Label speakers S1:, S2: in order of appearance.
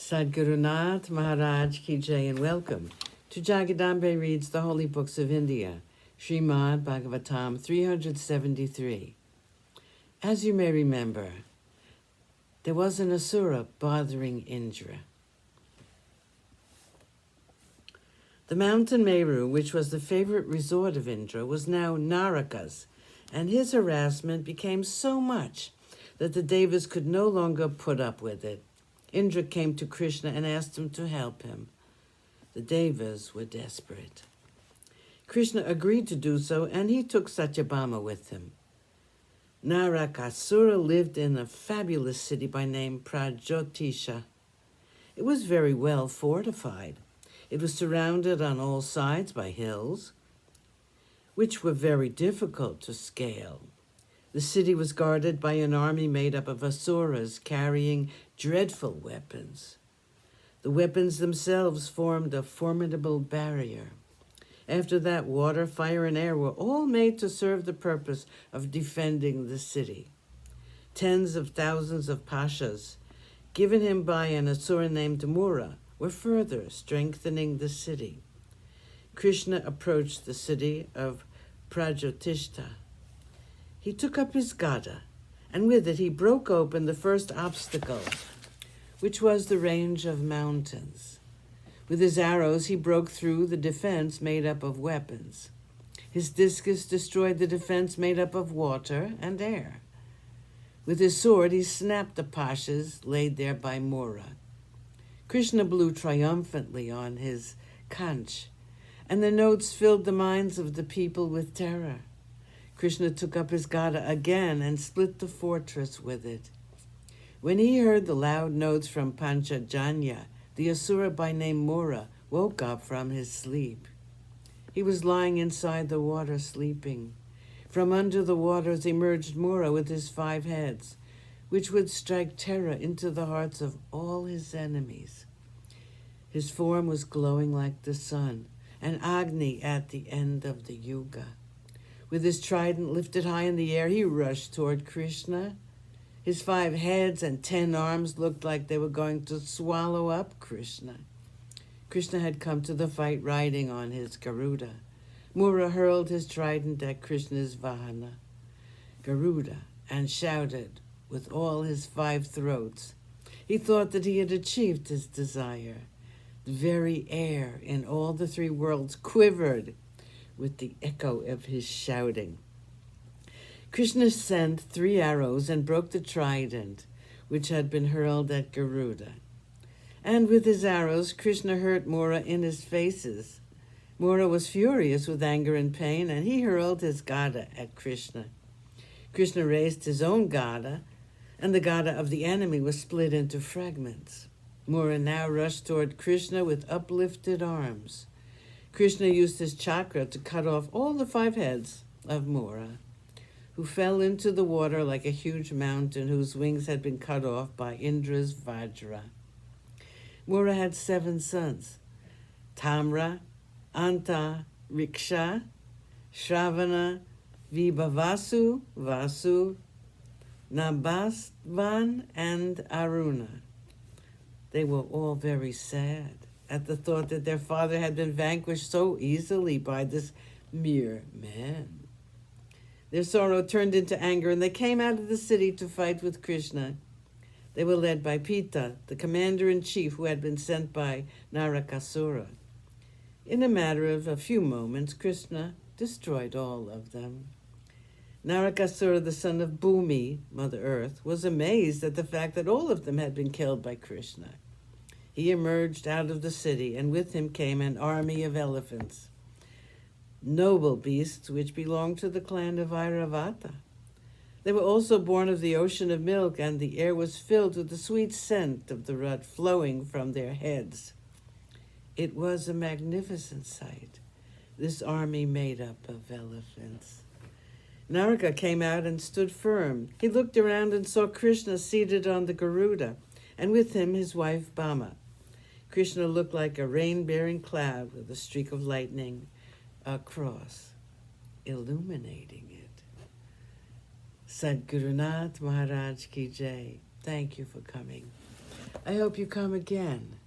S1: Sadguru Nath Maharaj Ki Jai, and welcome to Jagadambe Reads the Holy Books of India, ShrimadBhagavatam373. As you may remember, there was an asura bothering Indra. The mountain Meru, which was the favorite resort of Indra, was now Naraka's, and his harassment became so much that the Devas could no longer put up with it. Indra came to Krishna and asked him to help him. The Devas were desperate. Krishna agreed to do so, and he took Satyabhama with him. Narakasura lived in a fabulous city by name Prajotisha. It was very well fortified. It was surrounded on all sides by hills, which were very difficult to scale. The city was guarded by an army made up of asuras carrying dreadful weapons. The weapons themselves formed a formidable barrier. After that, water, fire, and air were all made to serve the purpose of defending the city. Tens of thousands of pashas, given him by an asura named Mura, were further strengthening the city. Krishna approached the city of Prajotishta. He took up his gada, and with it he broke open the first obstacle, which was the range of mountains. With his arrows he broke through the defense made up of weapons. His discus destroyed the defense made up of water and air. With his sword he snapped the pashas laid there by Mura. Krishna blew triumphantly on his kanch, and the notes filled the minds of the people with terror. Krishna took up his gada again and split the fortress with it. When he heard the loud notes from Panchajanya, the asura by name Mura woke up from his sleep. He was lying inside the water sleeping. From under the waters emerged Mura with his 5 heads, which would strike terror into the hearts of all his enemies. His form was glowing like the sun, an Agni at the end of the yuga. With his trident lifted high in the air, he rushed toward Krishna. His 5 heads and 10 arms looked like they were going to swallow up Krishna. Krishna had come to the fight riding on his Garuda. Mura hurled his trident at Krishna's Vahana, Garuda, and shouted with all his 5 throats. He thought that he had achieved his desire. The very air in all the 3 worlds quivered with the echo of his shouting. Krishna sent 3 arrows and broke the trident, which had been hurled at Garuda. And with his arrows, Krishna hurt Mura in his faces. Mura was furious with anger and pain, and he hurled his gada at Krishna. Krishna raised his own gada, and the gada of the enemy was split into fragments. Mura now rushed toward Krishna with uplifted arms. Krishna used his chakra to cut off all the 5 heads of Mura, who fell into the water like a huge mountain whose wings had been cut off by Indra's Vajra. Mura had 7 sons: Tamra, Anta, Riksha, Shravana, Vibhavasu, Vasu, Nabhasvan, and Aruna. They were all very sad at the thought that their father had been vanquished so easily by this mere man. Their sorrow turned into anger, and they came out of the city to fight with Krishna. They were led by Pita, the commander-in-chief who had been sent by Narakasura. In a matter of a few moments, Krishna destroyed all of them. Narakasura, the son of Bhumi, Mother Earth, was amazed at the fact that all of them had been killed by Krishna. He emerged out of the city, and with him came an army of elephants, noble beasts which belonged to the clan of Airavata. They were also born of the ocean of milk, and the air was filled with the sweet scent of the rut flowing from their heads. It was a magnificent sight, this army made up of elephants. Naraka came out and stood firm. He looked around and saw Krishna seated on the Garuda, and with him his wife Bama. Krishna looked like a rain-bearing cloud with a streak of lightning across, illuminating it. Sadguru Nath Maharaj Ki Jai. Thank you for coming. I hope you come again.